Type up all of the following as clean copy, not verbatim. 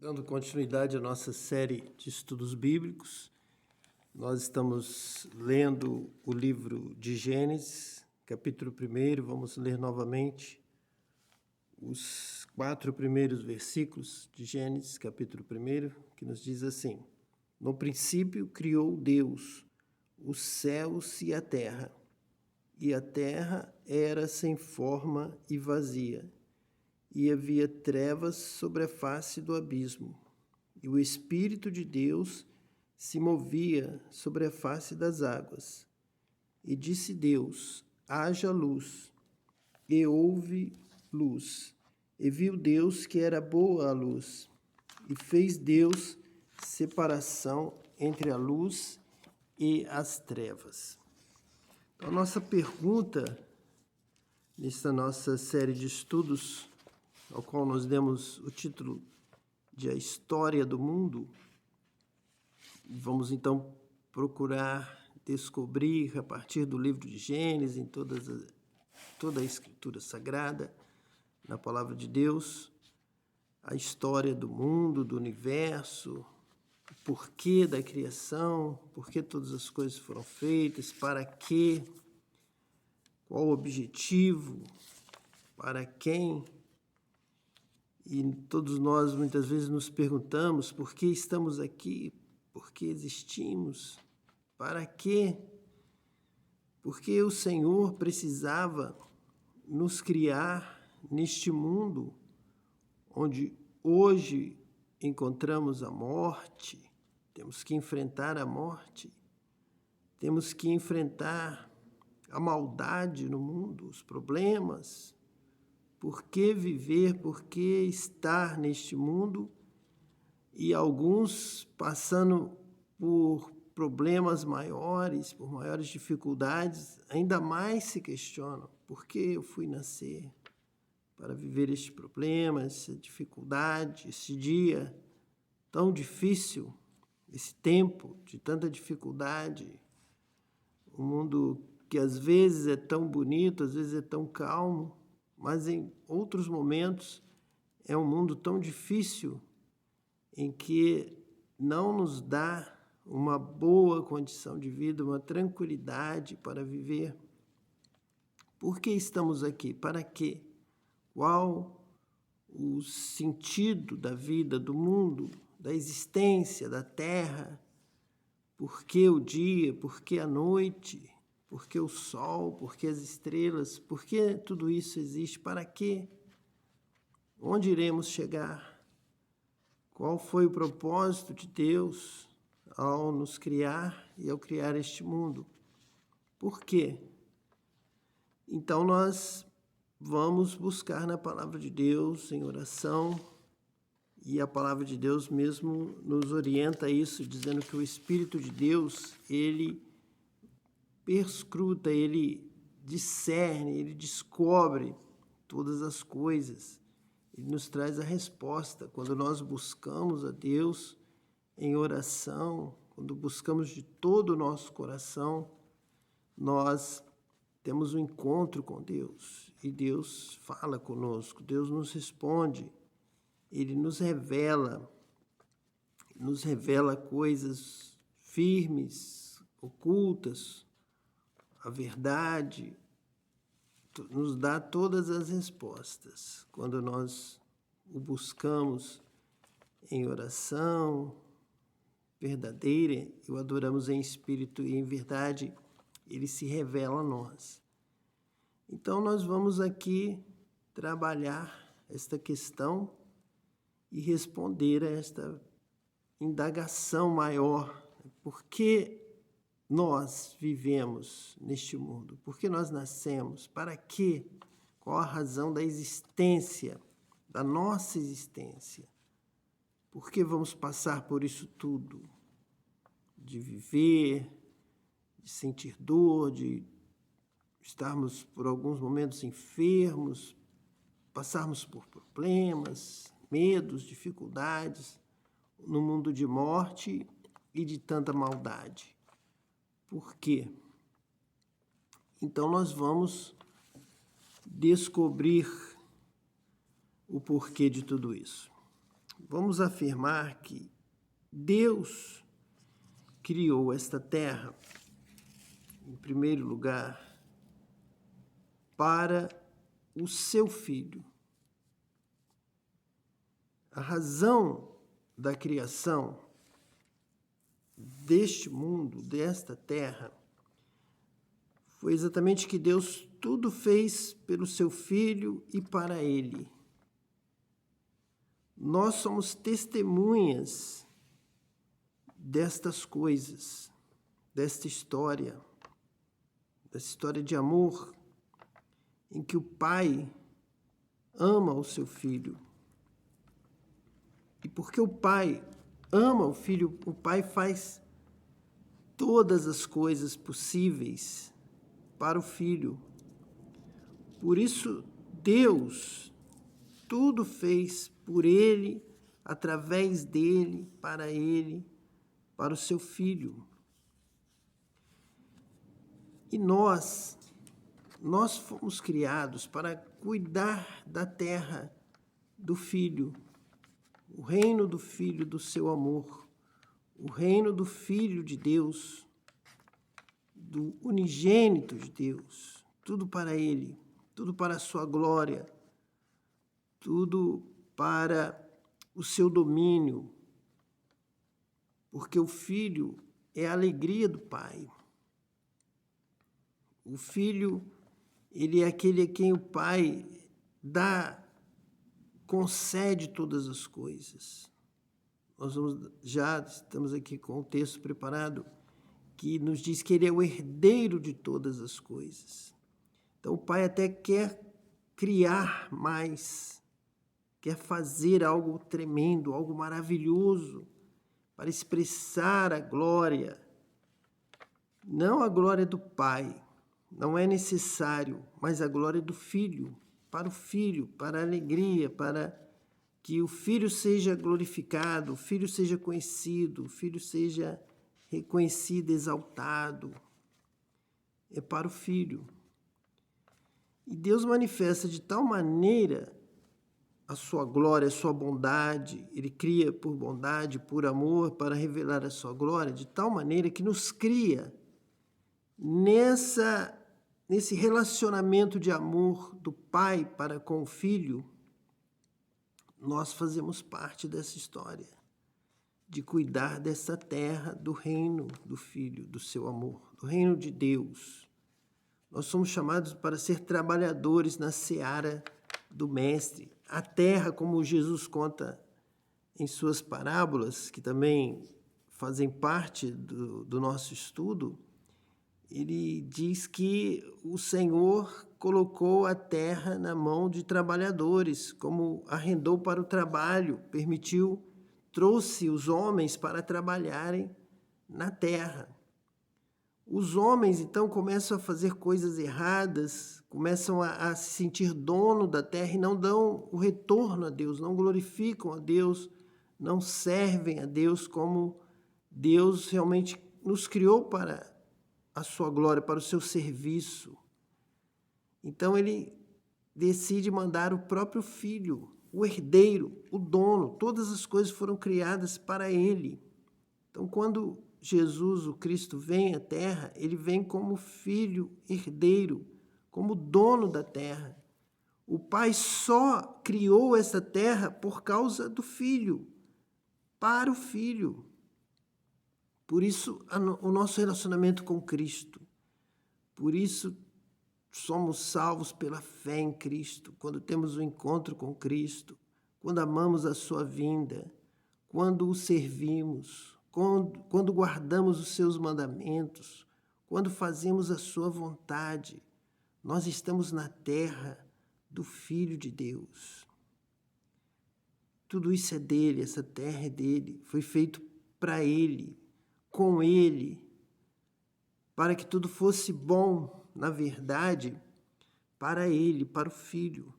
Dando continuidade à nossa série de estudos bíblicos, nós estamos lendo o livro de Gênesis, capítulo 1. Vamos ler novamente os 4 primeiros versículos de Gênesis, capítulo 1, que nos diz assim: No princípio criou Deus os céus e a terra era sem forma e vazia, e havia trevas sobre a face do abismo, e o Espírito de Deus se movia sobre a face das águas. E disse Deus: haja luz, e houve luz. E viu Deus que era boa a luz, e fez Deus separação entre a luz e as trevas. Então, a nossa pergunta nessa nossa série de estudos, ao qual nós demos o título de A História do Mundo, vamos então procurar descobrir, a partir do livro de Gênesis, em toda a Escritura Sagrada, na Palavra de Deus, a história do mundo, do universo, o porquê da criação, por que todas as coisas foram feitas, para quê, qual o objetivo, para quem. E todos nós muitas vezes nos perguntamos por que estamos aqui, por que existimos, para quê? Porque o Senhor precisava nos criar neste mundo onde hoje encontramos a morte, temos que enfrentar a morte, temos que enfrentar a maldade no mundo, os problemas. Por que viver, por que estar neste mundo? E alguns passando por problemas maiores, por maiores dificuldades, ainda mais se questionam: por que eu fui nascer? Para viver este problema, essa dificuldade, esse dia tão difícil, esse tempo de tanta dificuldade, um mundo que às vezes é tão bonito, às vezes é tão calmo, mas em outros momentos é um mundo tão difícil em que não nos dá uma boa condição de vida, uma tranquilidade para viver. Por que estamos aqui? Para quê? Qual o sentido da vida, do mundo, da existência, da terra? Por que o dia? Por que a noite? Por que o sol? Por que as estrelas? Por que tudo isso existe? Para quê? Onde iremos chegar? Qual foi o propósito de Deus ao nos criar e ao criar este mundo? Por quê? Então nós vamos buscar na Palavra de Deus em oração, e a Palavra de Deus mesmo nos orienta a isso, dizendo que o Espírito de Deus, ele perscruta, ele discerne, ele descobre todas as coisas. Ele nos traz a resposta. Quando nós buscamos a Deus em oração, quando buscamos de todo o nosso coração, nós temos um encontro com Deus. E Deus fala conosco, Deus nos responde. Ele nos revela coisas firmes, ocultas, a verdade, nos dá todas as respostas. Quando nós o buscamos em oração verdadeira e o adoramos em espírito e em verdade, ele se revela a nós. Então nós vamos aqui trabalhar esta questão e responder a esta indagação maior. Por que nós vivemos neste mundo? Por que nós nascemos? Para quê? Qual a razão da existência, da nossa existência? Por que vamos passar por isso tudo? De viver, de sentir dor, de estarmos por alguns momentos enfermos, passarmos por problemas, medos, dificuldades, no mundo de morte e de tanta maldade. Por quê? Então nós vamos descobrir o porquê de tudo isso. vamos afirmar que Deus criou esta terra, em primeiro lugar, para o seu Filho. A razão da criação deste mundo, desta terra, foi exatamente que Deus tudo fez pelo seu Filho e para Ele. Nós somos testemunhas destas coisas, desta história de amor, em que o Pai ama o seu Filho. E porque o Pai ama o Filho, o Pai faz todas as coisas possíveis para o Filho. Por isso, Deus tudo fez por Ele, através dEle, para o seu Filho. E nós fomos criados para cuidar da terra do Filho, o reino do Filho do seu amor, o reino do Filho de Deus, do unigênito de Deus, tudo para Ele, tudo para a sua glória, tudo para o seu domínio, porque o Filho é a alegria do Pai. O Filho, ele é aquele a quem o Pai concede todas as coisas. Nós já estamos aqui com o texto preparado, que nos diz que ele é o herdeiro de todas as coisas. Então o Pai até quer criar mais, quer fazer algo tremendo, algo maravilhoso, para expressar a glória, não a glória do Pai, não é necessário, mas a glória do Filho, para a alegria, para que o Filho seja glorificado, o Filho seja conhecido, o Filho seja reconhecido, exaltado. É para o Filho. E Deus manifesta de tal maneira a sua glória, a sua bondade, Ele cria por bondade, por amor, para revelar a sua glória, de tal maneira que nos cria nesse relacionamento de amor do Pai para com o Filho. Nós fazemos parte dessa história, de cuidar dessa terra, do reino do Filho, do seu amor, do reino de Deus. Nós somos chamados para ser trabalhadores na seara do Mestre. A terra, como Jesus conta em suas parábolas, que também fazem parte do nosso estudo, ele diz que o Senhor colocou a terra na mão de trabalhadores, como arrendou para o trabalho, trouxe os homens para trabalharem na terra. Os homens, então, começam a fazer coisas erradas, começam a se sentir dono da terra e não dão o retorno a Deus, não glorificam a Deus, não servem a Deus como Deus realmente nos criou para a sua glória, para o seu serviço. Então, ele decide mandar o próprio Filho, o herdeiro, o dono. Todas as coisas foram criadas para ele. Então, quando Jesus, o Cristo, vem à terra, ele vem como filho herdeiro, como dono da terra. O Pai só criou essa terra por causa do Filho, para o Filho. Por isso, o nosso relacionamento com Cristo. Por isso, somos salvos pela fé em Cristo, quando temos um encontro com Cristo, quando amamos a sua vinda, quando o servimos, quando guardamos os seus mandamentos, quando fazemos a sua vontade. Nós estamos na terra do Filho de Deus. Tudo isso é dele, essa terra é dele, foi feito para ele, com ele, para que tudo fosse bom, na verdade, para ele, para o Filho.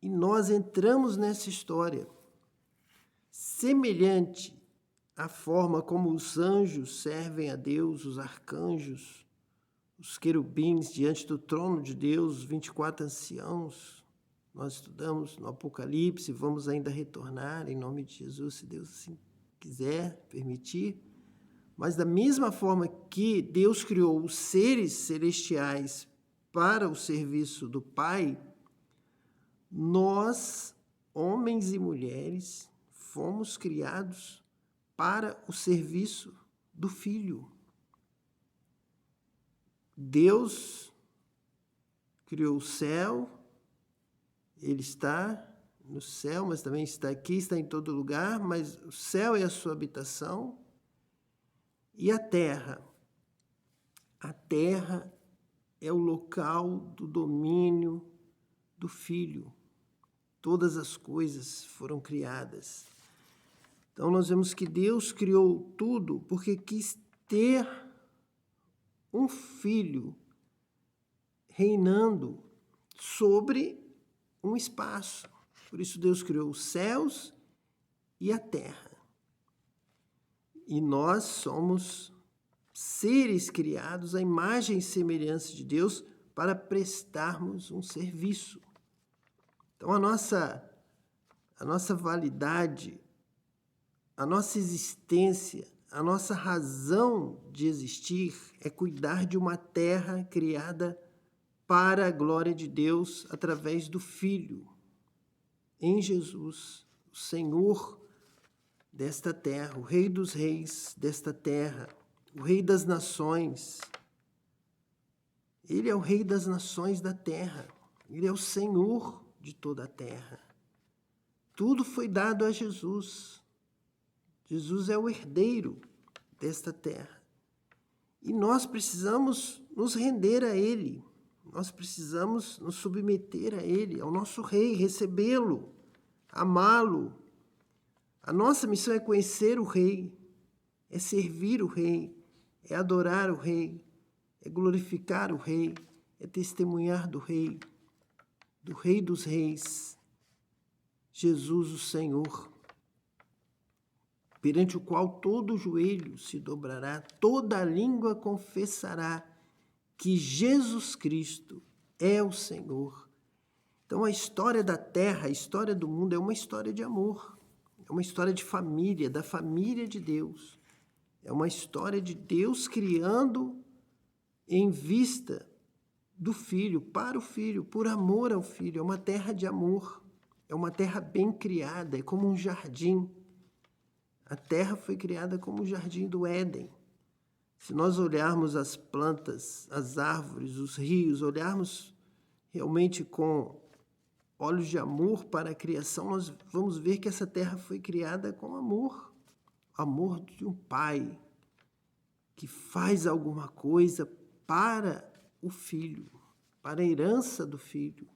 E nós entramos nessa história, semelhante à forma como os anjos servem a Deus, os arcanjos, os querubins diante do trono de Deus, os 24 anciãos. nós estudamos no Apocalipse, vamos ainda retornar em nome de Jesus, se Deus assim quiser, permitir. Mas da mesma forma que Deus criou os seres celestiais para o serviço do Pai, nós, homens e mulheres, fomos criados para o serviço do Filho. Deus criou o céu, Ele está no céu, mas também está aqui, está em todo lugar, mas o céu é a sua habitação. E a terra? A terra é o local do domínio do Filho. Todas as coisas foram criadas. Então, nós vemos que Deus criou tudo porque quis ter um filho reinando sobre um espaço. Por isso, Deus criou os céus e a terra. E nós somos seres criados à imagem e semelhança de Deus para prestarmos um serviço. Então, a nossa validade, a nossa existência, a nossa razão de existir é cuidar de uma terra criada para a glória de Deus através do Filho, em Jesus, o Senhor desta terra, o Rei dos Reis desta terra, o Rei das Nações. Ele é o Rei das Nações da terra, Ele é o Senhor de toda a terra. Tudo foi dado a Jesus. Jesus é o herdeiro desta terra. E nós precisamos nos render a Ele. Nós precisamos nos submeter a Ele, ao nosso Rei, recebê-lo, amá-lo. A nossa missão é conhecer o Rei, é servir o Rei, é adorar o Rei, é glorificar o Rei, é testemunhar do Rei dos Reis, Jesus o Senhor, perante o qual todo joelho se dobrará, toda língua confessará que Jesus Cristo é o Senhor. Então, a história da terra, a história do mundo é uma história de amor, é uma história de família, da família de Deus. É uma história de Deus criando em vista do Filho, para o Filho, por amor ao Filho. É uma terra de amor, é uma terra bem criada, é como um jardim. A terra foi criada como o jardim do Éden. Se nós olharmos as plantas, as árvores, os rios, olharmos realmente com olhos de amor para a criação, nós vamos ver que essa terra foi criada com amor. Amor de um pai que faz alguma coisa para o filho, para a herança do filho,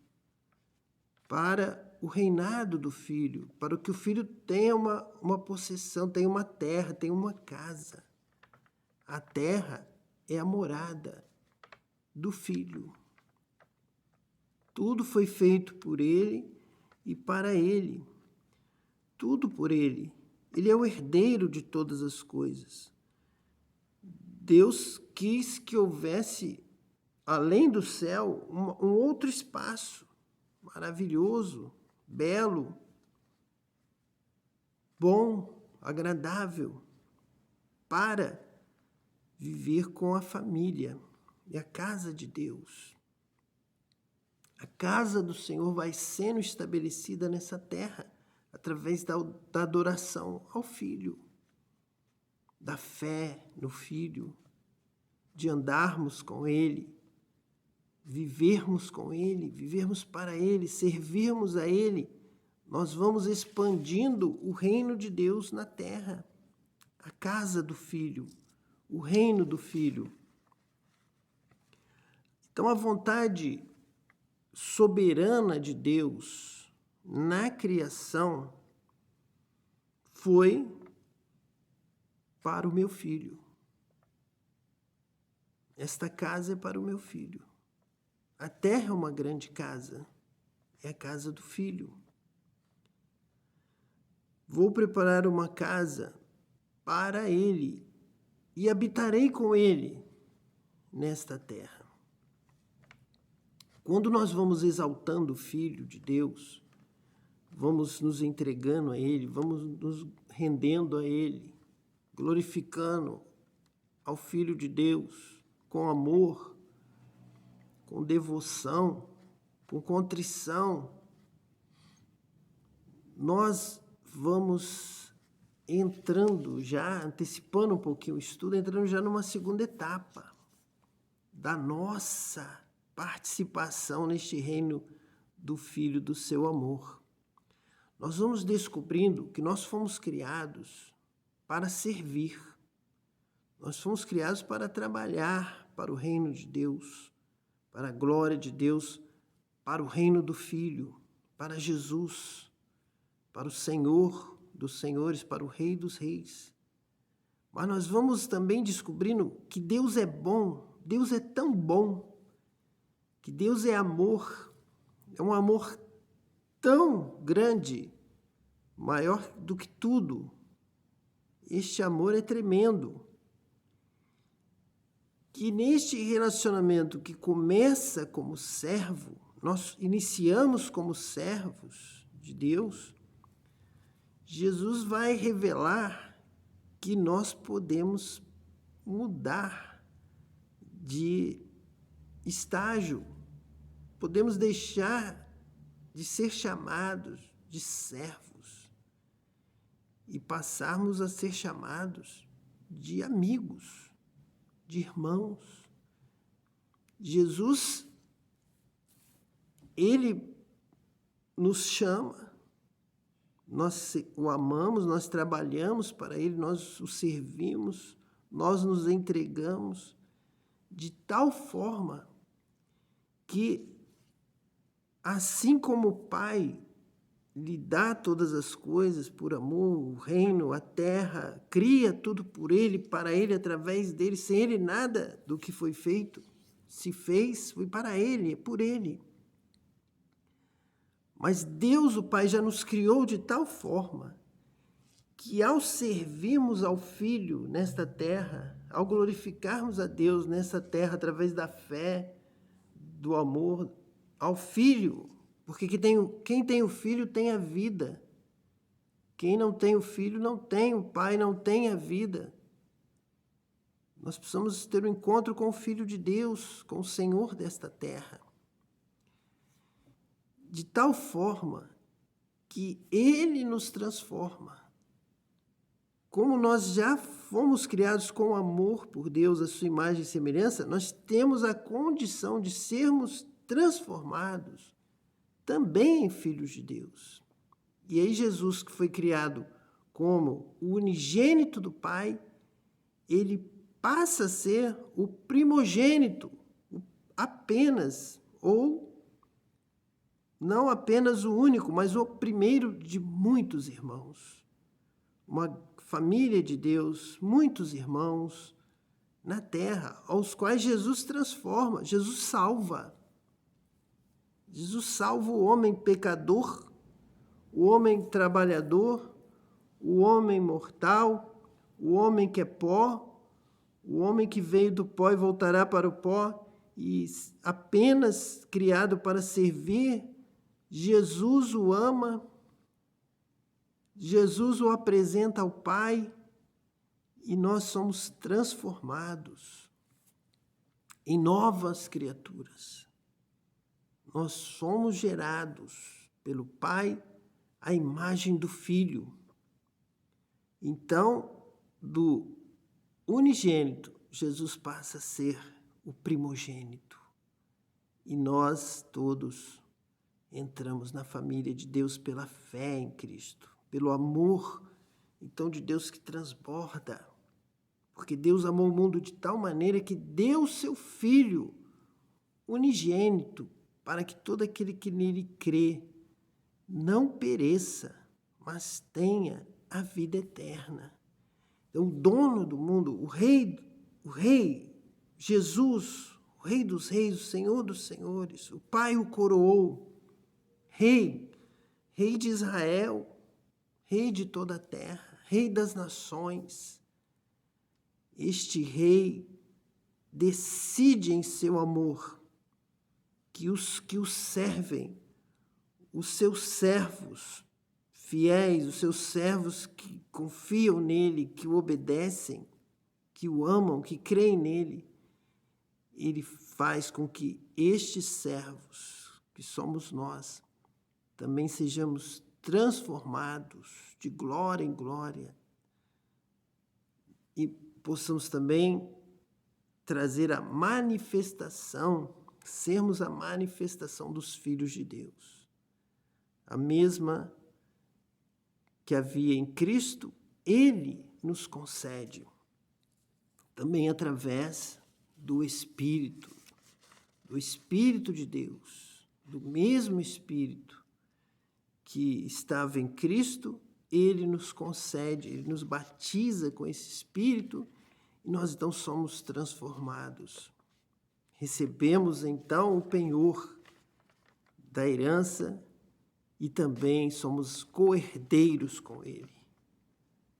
para o reinado do filho, para que o filho tenha uma possessão, tenha uma terra, tenha uma casa. A terra é a morada do filho. Tudo foi feito por ele e para ele. Tudo por ele. Ele é o herdeiro de todas as coisas. Deus quis que houvesse, além do céu, um outro espaço maravilhoso, belo, bom, agradável, para viver com a família e a casa de Deus. A casa do Senhor vai sendo estabelecida nessa terra através da adoração ao Filho, da fé no Filho, de andarmos com Ele, vivermos com Ele, vivermos para Ele, servirmos a Ele. Nós vamos expandindo o reino de Deus na terra, a casa do Filho, o reino do Filho. Então, a vontade soberana de Deus na criação foi para o meu filho. Esta casa é para o meu filho. A terra é uma grande casa, é a casa do filho. Vou preparar uma casa para ele e habitarei com ele nesta terra. Quando nós vamos exaltando o Filho de Deus, vamos nos entregando a Ele, vamos nos rendendo a Ele, glorificando ao Filho de Deus com amor, com devoção, com contrição, nós vamos entrando já, antecipando um pouquinho o estudo, entrando já numa segunda etapa da nossa participação neste reino do Filho do seu amor. Nós vamos descobrindo que nós fomos criados para servir. Nós fomos criados para trabalhar para o reino de Deus, para a glória de Deus, para o reino do Filho, para Jesus, para o Senhor dos senhores, para o Rei dos reis. Mas nós vamos também descobrindo que Deus é bom, Deus é tão bom, que Deus é amor, é um amor tão grande, maior do que tudo. Este amor é tremendo. Que neste relacionamento que começa como servo, nós iniciamos como servos de Deus, Jesus vai revelar que nós podemos mudar de estágio, podemos deixar de ser chamados de servos e passarmos a ser chamados de amigos, de irmãos. Jesus, Ele nos chama, nós o amamos, nós trabalhamos para Ele, nós o servimos, nós nos entregamos de tal forma que, assim como o Pai lhe dá todas as coisas por amor, o reino, a terra, cria tudo por Ele, para Ele, através dEle, sem Ele nada do que foi feito se fez, foi para Ele, é por Ele. Mas Deus, o Pai, já nos criou de tal forma que, ao servirmos ao Filho nesta terra, ao glorificarmos a Deus nessa terra através da fé, do amor ao Filho, porque quem tem o Filho tem a vida. Quem não tem o Filho não tem o Pai, não tem a vida. Nós precisamos ter um encontro com o Filho de Deus, com o Senhor desta terra. De tal forma que Ele nos transforma. Como nós já fomos criados com amor por Deus, a sua imagem e semelhança, nós temos a condição de sermos transformados também em filhos de Deus. E aí Jesus, que foi criado como o unigênito do Pai, ele passa a ser o primogênito, apenas, ou não apenas o único, mas o primeiro de muitos irmãos. Uma família de Deus, muitos irmãos na terra, aos quais Jesus transforma, Jesus salva. Jesus salva o homem pecador, o homem trabalhador, o homem mortal, o homem que é pó, o homem que veio do pó e voltará para o pó, e apenas criado para servir. Jesus o ama, Jesus o apresenta ao Pai, e nós somos transformados em novas criaturas. Nós somos gerados pelo Pai à imagem do Filho. Então, do unigênito, Jesus passa a ser o primogênito. E nós todos entramos na família de Deus pela fé em Cristo, pelo amor, então, de Deus que transborda. Porque Deus amou o mundo de tal maneira que deu seu Filho unigênito, para que todo aquele que nele crê não pereça, mas tenha a vida eterna. Então, o dono do mundo, o rei, Jesus, o Rei dos reis, o Senhor dos senhores, o Pai o coroou, rei de Israel, rei de toda a terra, rei das nações. Este rei decide em seu amor que os servem, os seus servos fiéis, os seus servos que confiam nele, que o obedecem, que o amam, que creem nele, ele faz com que estes servos, que somos nós, também sejamos transformados de glória em glória e possamos também trazer a manifestação, sermos a manifestação dos filhos de Deus. A mesma que havia em Cristo, ele nos concede, também através do Espírito de Deus, do mesmo Espírito que estava em Cristo, ele nos concede, ele nos batiza com esse Espírito e nós então somos transformados. Recebemos então o penhor da herança e também somos co-herdeiros com ele.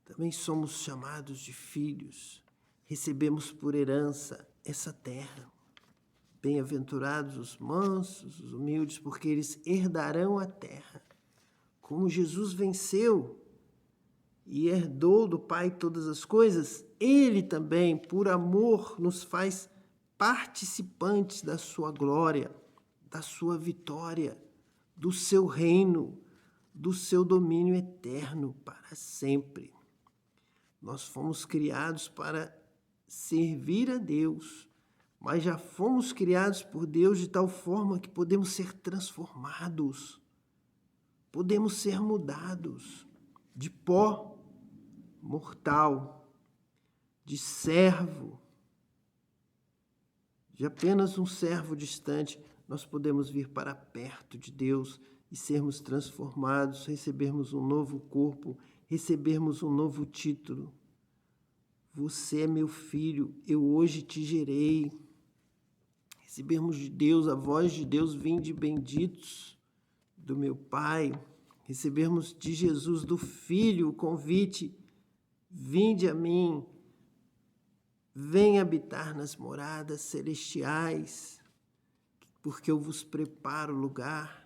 Também somos chamados de filhos. Recebemos por herança essa terra. Bem-aventurados os mansos, os humildes, porque eles herdarão a terra. Como Jesus venceu e herdou do Pai todas as coisas, ele também, por amor, nos faz participantes da sua glória, da sua vitória, do seu reino, do seu domínio eterno para sempre. Nós fomos criados para servir a Deus, mas já fomos criados por Deus de tal forma que podemos ser transformados, podemos ser mudados de pó mortal, de servo, de apenas um servo distante, nós podemos vir para perto de Deus e sermos transformados, recebermos um novo corpo, recebermos um novo título. Você é meu filho, eu hoje te gerei. Recebermos de Deus, a voz de Deus, vinde benditos do meu Pai. Recebermos de Jesus, do Filho, o convite, vinde a mim, vem habitar nas moradas celestiais, porque eu vos preparo lugar,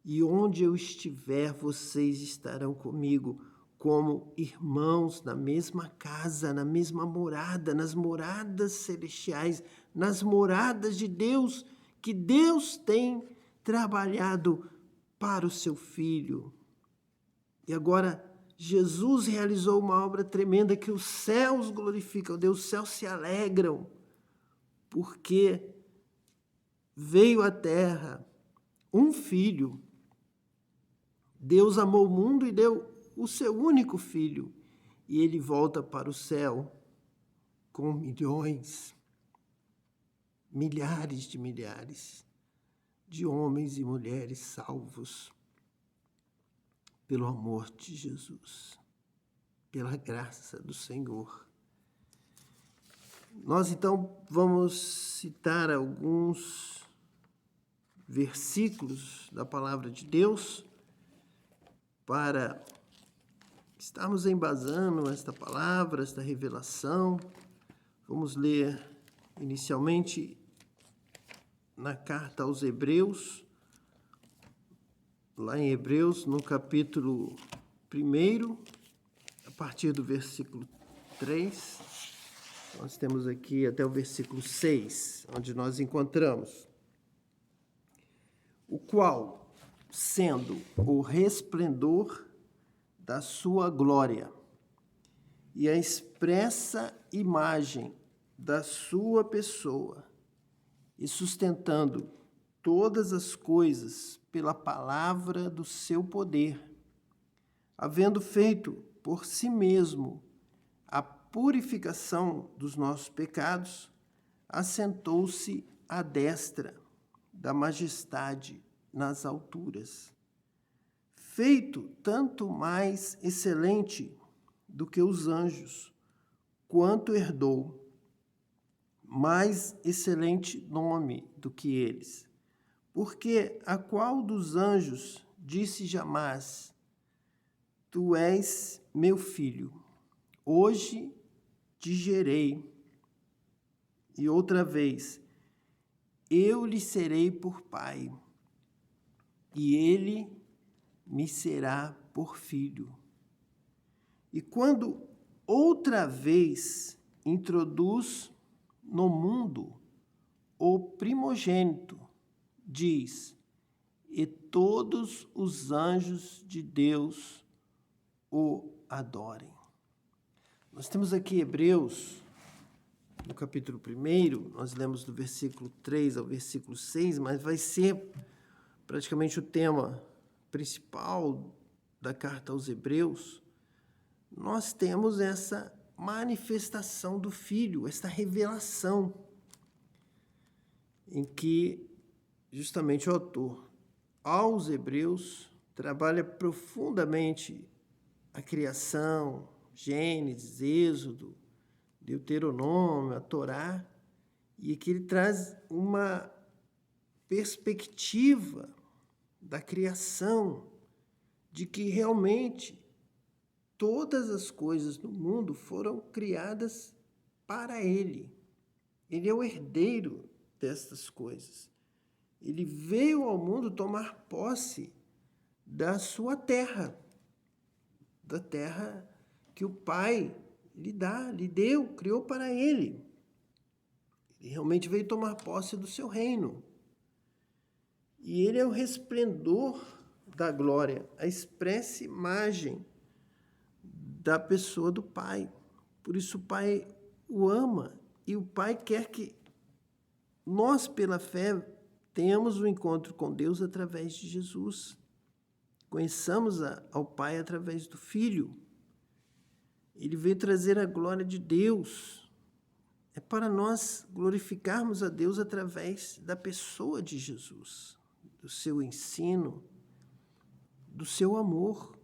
e onde eu estiver, vocês estarão comigo, como irmãos na mesma casa, na mesma morada, nas moradas celestiais, nas moradas de Deus, que Deus tem trabalhado para o seu Filho. E agora, Jesus realizou uma obra tremenda que os céus glorificam, Deus, os céus se alegram, porque veio à terra um Filho. Deus amou o mundo e deu o seu único Filho, e ele volta para o céu com milhares de homens e mulheres salvos pelo amor de Jesus, pela graça do Senhor. Nós então vamos citar alguns versículos da palavra de Deus para estarmos embasando esta palavra, esta revelação. Vamos ler inicialmente na carta aos Hebreus, lá em Hebreus, no capítulo 1, a partir do versículo 3. Nós temos aqui até o versículo 6, onde nós encontramos: o qual, sendo o resplendor da sua glória e a expressa imagem da sua pessoa, e sustentando todas as coisas pela palavra do seu poder, havendo feito por si mesmo a purificação dos nossos pecados, assentou-se à destra da majestade nas alturas, feito tanto mais excelente do que os anjos, quanto herdou mais excelente nome do que eles. Porque a qual dos anjos disse jamais: tu és meu filho, hoje te gerei. E outra vez: eu lhe serei por pai, e ele me será por filho. E quando outra vez introduz no mundo o primogênito, diz: e todos os anjos de Deus o adorem. Nós temos aqui Hebreus, no capítulo 1, nós lemos do versículo 3 ao versículo 6, mas vai ser praticamente o tema principal da carta aos Hebreus. Nós temos essa manifestação do Filho, esta revelação, em que justamente o autor aos Hebreus trabalha profundamente a criação, Gênesis, Êxodo, Deuteronômio, a Torá, e aqui ele traz uma perspectiva da criação, de que realmente todas as coisas do mundo foram criadas para ele. Ele é o herdeiro destas coisas. Ele veio ao mundo tomar posse da sua terra, da terra que o Pai lhe deu, criou para ele. Ele realmente veio tomar posse do seu reino. E ele é o resplendor da glória, a expressa imagem da pessoa do Pai. Por isso o Pai o ama e o Pai quer que nós, pela fé, tenhamos o encontro com Deus através de Jesus. Conheçamos ao Pai através do Filho. Ele veio trazer a glória de Deus. É para nós glorificarmos a Deus através da pessoa de Jesus, do seu ensino, do seu amor.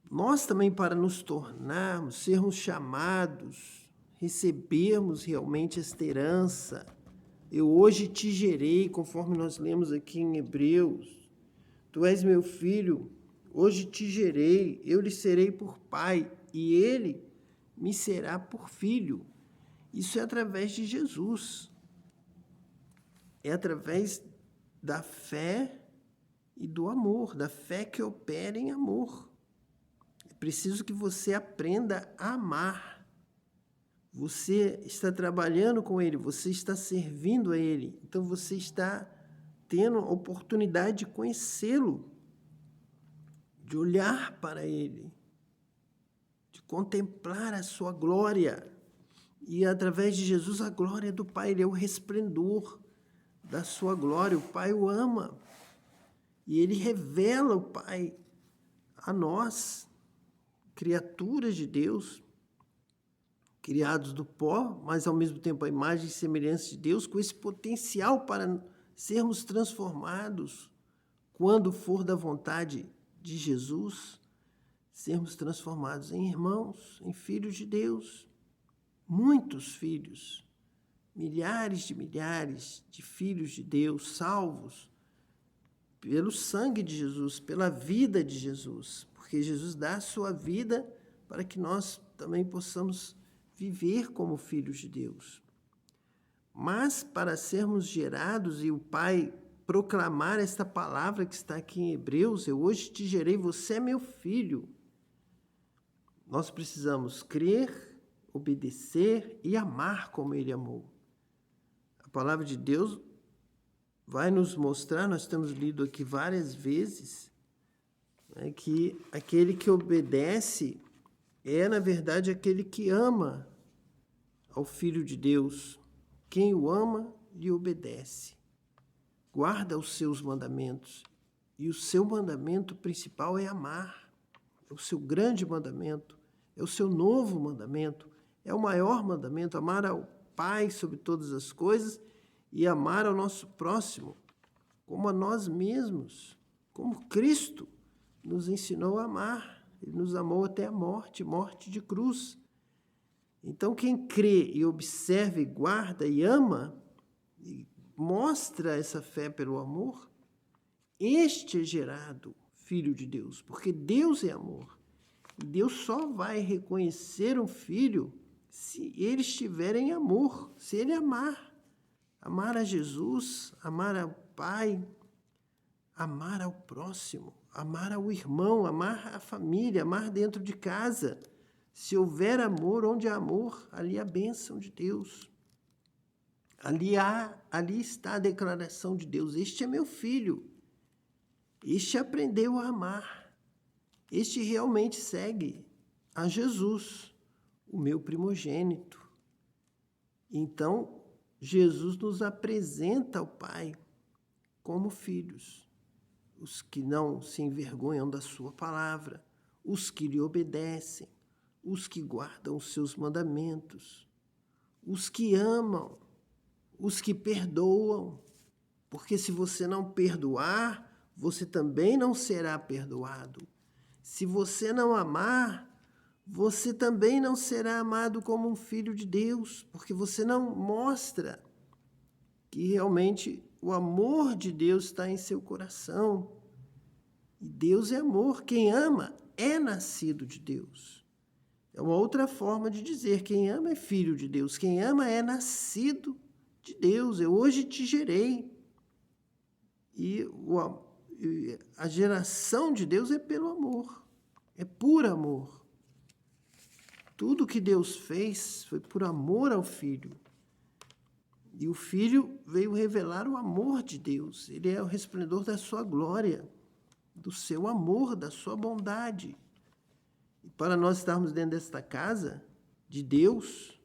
Nós também, para nos tornarmos, sermos chamados, recebermos realmente esta herança. Eu hoje te gerei, conforme nós lemos aqui em Hebreus. Tu és meu filho, hoje te gerei, eu lhe serei por pai, e ele me será por filho. Isso é através de Jesus. É através da fé e do amor, da fé que opera em amor. É preciso que você aprenda a amar. Você está trabalhando com ele, você está servindo a ele, então você está tendo a oportunidade de conhecê-lo, de olhar para ele, de contemplar a sua glória. E através de Jesus, a glória do Pai, ele é o resplendor da sua glória. O Pai o ama e ele revela o Pai a nós, criaturas de Deus, criados do pó, mas ao mesmo tempo a imagem e semelhança de Deus, com esse potencial para sermos transformados, quando for da vontade de Jesus, sermos transformados em irmãos, em filhos de Deus. Muitos filhos, milhares de filhos de Deus, salvos pelo sangue de Jesus, pela vida de Jesus, porque Jesus dá a sua vida para que nós também possamos viver como filhos de Deus. Mas para sermos gerados e o Pai proclamar esta palavra que está aqui em Hebreus, eu hoje te gerei, você é meu filho. Nós precisamos crer, obedecer e amar como ele amou. A palavra de Deus vai nos mostrar, nós temos lido aqui várias vezes, que aquele que obedece é, na verdade, aquele que ama ao Filho de Deus. Quem o ama, lhe obedece. Guarda os seus mandamentos. E o seu mandamento principal é amar. É o seu grande mandamento. É o seu novo mandamento. É o maior mandamento, amar ao Pai sobre todas as coisas e amar ao nosso próximo como a nós mesmos, como Cristo nos ensinou a amar. Ele nos amou até a morte, morte de cruz. Então, quem crê e observa e guarda e ama, e mostra essa fé pelo amor, este é gerado filho de Deus, porque Deus é amor. E Deus só vai reconhecer um filho se ele estiver em amor, se ele amar Amar a Jesus, amar ao Pai, amar ao próximo, amar ao irmão, amar a família, amar dentro de casa. Se houver amor, onde há amor, ali há a bênção de Deus. Ali está a declaração de Deus. Este é meu filho. Este aprendeu a amar. Este realmente segue a Jesus, o meu primogênito. Então, Jesus nos apresenta ao Pai como filhos, os que não se envergonham da sua palavra, os que lhe obedecem, os que guardam os seus mandamentos, os que amam, os que perdoam, porque se você não perdoar, você também não será perdoado. Se você não amar, você também não será amado como um filho de Deus, porque você não mostra que realmente o amor de Deus está em seu coração. E Deus é amor. Quem ama é nascido de Deus. É uma outra forma de dizer: quem ama é filho de Deus. Quem ama é nascido de Deus. Eu hoje te gerei. E a geração de Deus é pelo amor. É por amor. Tudo que Deus fez foi por amor ao Filho. E o Filho veio revelar o amor de Deus. Ele é o resplendor da sua glória, do seu amor, da sua bondade. E para nós estarmos dentro desta casa de Deus,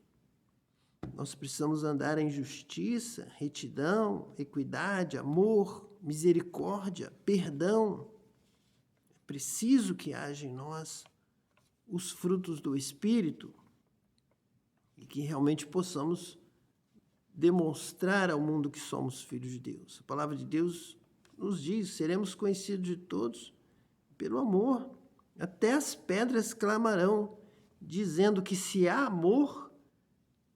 nós precisamos andar em justiça, retidão, equidade, amor, misericórdia, perdão. É preciso que haja em nós os frutos do Espírito e que realmente possamos demonstrar ao mundo que somos filhos de Deus. A palavra de Deus nos diz: seremos conhecidos de todos pelo amor. Até as pedras clamarão, dizendo que se há amor,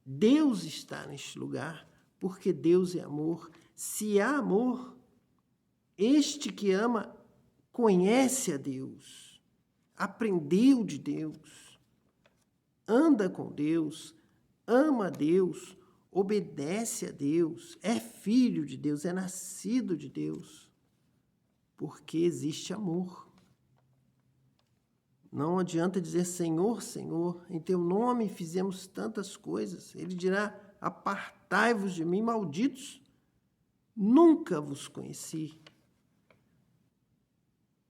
Deus está neste lugar, porque Deus é amor. Se há amor, este que ama conhece a Deus, aprendeu de Deus, anda com Deus, ama a Deus, obedece a Deus, é filho de Deus, é nascido de Deus, porque existe amor. Não adianta dizer: Senhor, Senhor, em teu nome fizemos tantas coisas. Ele dirá: apartai-vos de mim, malditos, nunca vos conheci.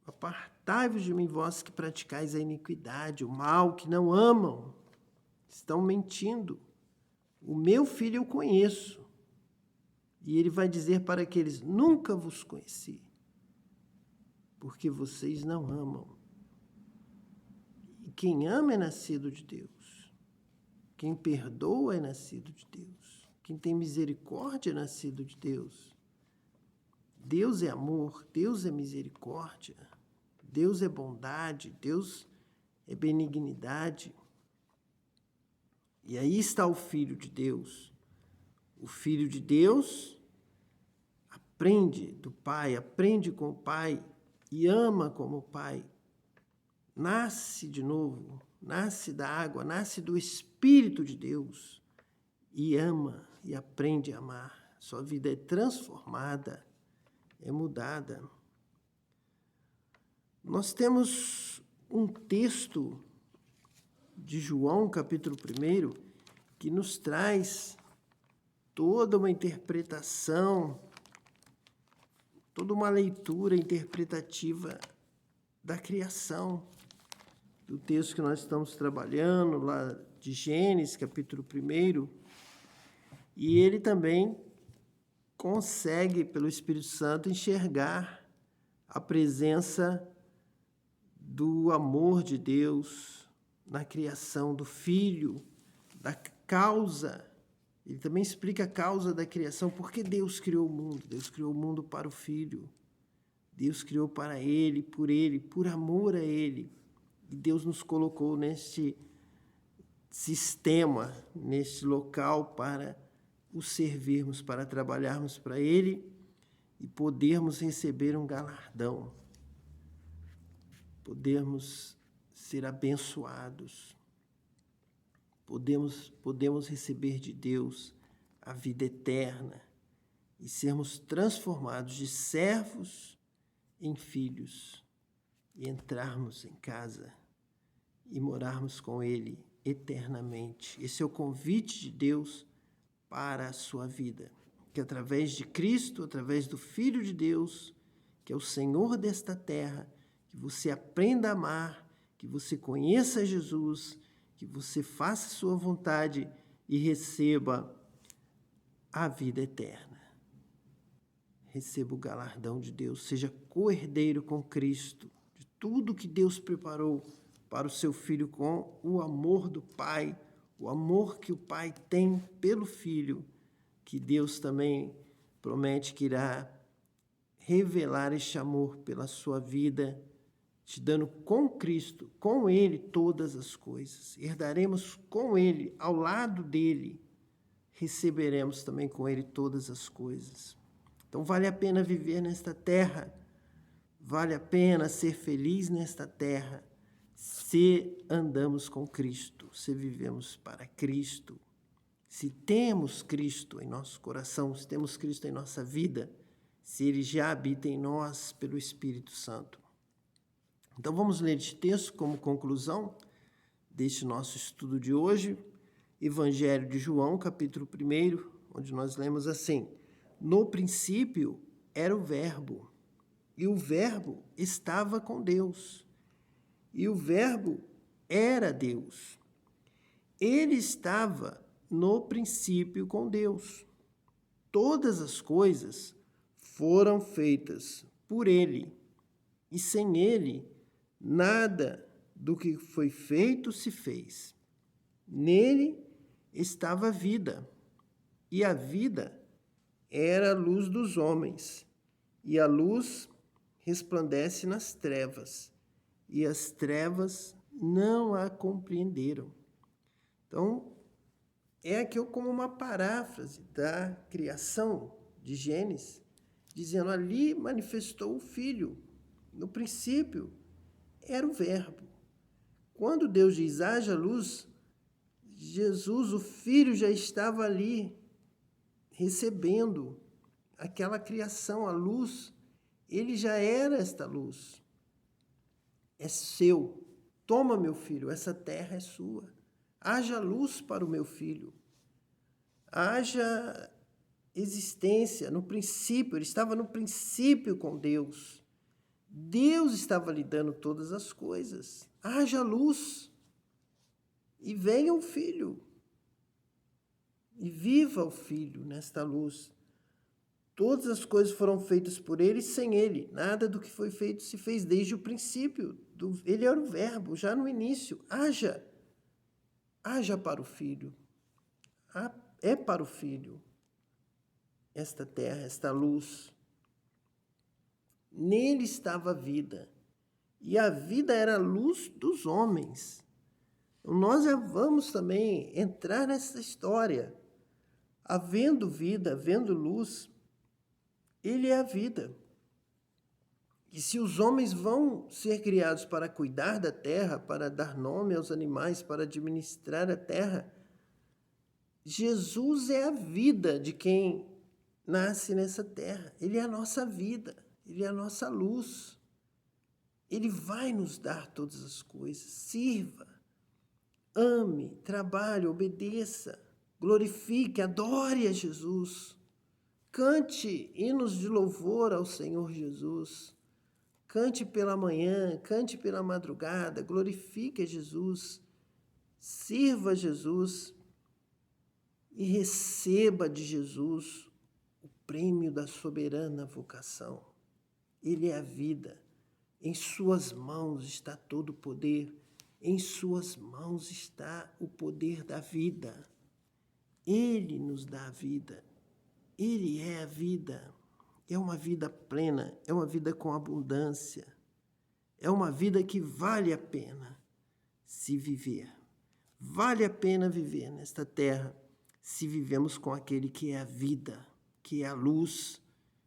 Apartai-vos de mim, vós que praticais a iniquidade, o mal, que não amam, estão mentindo. O meu filho eu conheço. E ele vai dizer para aqueles: nunca vos conheci, porque vocês não amam. E quem ama é nascido de Deus. Quem perdoa é nascido de Deus. Quem tem misericórdia é nascido de Deus. Deus é amor, Deus é misericórdia, Deus é bondade, Deus é benignidade. E aí está o Filho de Deus. O Filho de Deus aprende do Pai, aprende com o Pai e ama como o Pai. Nasce de novo, nasce da água, nasce do Espírito de Deus e ama e aprende a amar. Sua vida é transformada, é mudada. Nós temos um texto de João, capítulo 1, que nos traz toda uma interpretação, toda uma leitura interpretativa da criação, do texto que nós estamos trabalhando, lá de Gênesis, capítulo 1, e ele também consegue, pelo Espírito Santo, enxergar a presença do amor de Deus na criação do Filho, da causa. Ele também explica a causa da criação, porque Deus criou o mundo. Deus criou o mundo para o Filho. Deus criou para Ele, por amor a Ele. E Deus nos colocou neste sistema, neste local para o servirmos, para trabalharmos para Ele e podermos receber um galardão, podermos ser abençoados, podemos receber de Deus a vida eterna, e sermos transformados de servos em filhos e entrarmos em casa e morarmos com Ele eternamente. Esse é o convite de Deus para a sua vida, que através de Cristo, através do Filho de Deus, que é o Senhor desta terra, que você aprenda a amar, que você conheça Jesus, que você faça a sua vontade e receba a vida eterna. Receba o galardão de Deus, seja co-herdeiro com Cristo, de tudo que Deus preparou para o seu Filho com o amor do Pai, o amor que o Pai tem pelo Filho, que Deus também promete que irá revelar este amor pela sua vida, te dando com Cristo, com Ele, todas as coisas. Herdaremos com Ele, ao lado dEle, receberemos também com Ele todas as coisas. Então vale a pena viver nesta terra, vale a pena ser feliz nesta terra, se andamos com Cristo, se vivemos para Cristo, se temos Cristo em nosso coração, se temos Cristo em nossa vida, se Ele já habita em nós pelo Espírito Santo. Então vamos ler este texto como conclusão deste nosso estudo de hoje, Evangelho de João, capítulo 1, onde nós lemos assim: no princípio era o Verbo, e o Verbo estava com Deus, e o Verbo era Deus. Ele estava no princípio com Deus. Todas as coisas foram feitas por Ele, e sem Ele, nada do que foi feito se fez. Nele estava a vida, e a vida era a luz dos homens, e a luz resplandece nas trevas, e as trevas não a compreenderam. Então, é aqui como uma paráfrase da criação de Gênesis, dizendo: ali manifestou o Filho. No princípio era o Verbo. Quando Deus diz haja luz, Jesus, o Filho, já estava ali recebendo aquela criação, a luz. Ele já era esta luz. É seu. Toma, meu filho, essa terra é sua. Haja luz para o meu filho. Haja existência no princípio. Ele estava no princípio com Deus. Deus estava lhe dando todas as coisas. Haja luz. E venha o Filho. E viva o Filho nesta luz. Todas as coisas foram feitas por Ele e sem Ele. Nada do que foi feito se fez desde o princípio. Ele era o Verbo, já no início. Haja. Haja para o Filho. É para o Filho esta terra, esta luz. Nele estava a vida. E a vida era a luz dos homens. Nós já vamos também entrar nessa história. Havendo vida, havendo luz, Ele é a vida. E se os homens vão ser criados para cuidar da terra, para dar nome aos animais, para administrar a terra, Jesus é a vida de quem nasce nessa terra. Ele é a nossa vida, Ele é a nossa luz. Ele vai nos dar todas as coisas. Sirva, ame, trabalhe, obedeça, glorifique, adore a Jesus. Cante hinos de louvor ao Senhor Jesus. Cante pela manhã, cante pela madrugada, glorifique a Jesus. Sirva a Jesus e receba de Jesus o prêmio da soberana vocação. Ele é a vida. Em suas mãos está todo o poder. Em suas mãos está o poder da vida. Ele nos dá a vida. Ele é a vida. É uma vida plena, é uma vida com abundância. É uma vida que vale a pena se viver. Vale a pena viver nesta terra se vivemos com aquele que é a vida, que é a luz,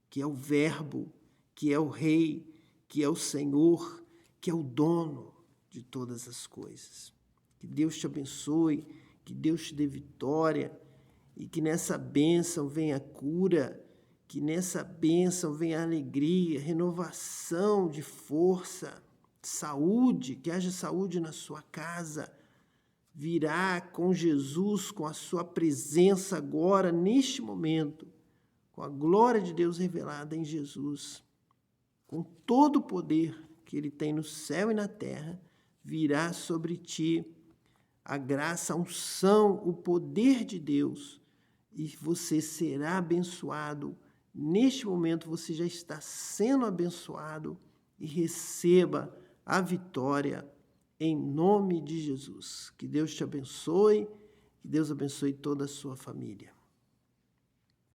que é o Verbo, que é o Rei, que é o Senhor, que é o dono de todas as coisas. Que Deus te abençoe, que Deus te dê vitória e que nessa bênção venha cura, Que nessa bênção venha alegria, renovação de força, saúde, que haja saúde na sua casa. Virá com Jesus, com a sua presença agora, neste momento, com a glória de Deus revelada em Jesus, com todo o poder que Ele tem no céu e na terra, virá sobre ti a graça, a unção, o poder de Deus, e você será abençoado. Neste momento você já está sendo abençoado e receba a vitória em nome de Jesus. Que Deus te abençoe, que Deus abençoe toda a sua família.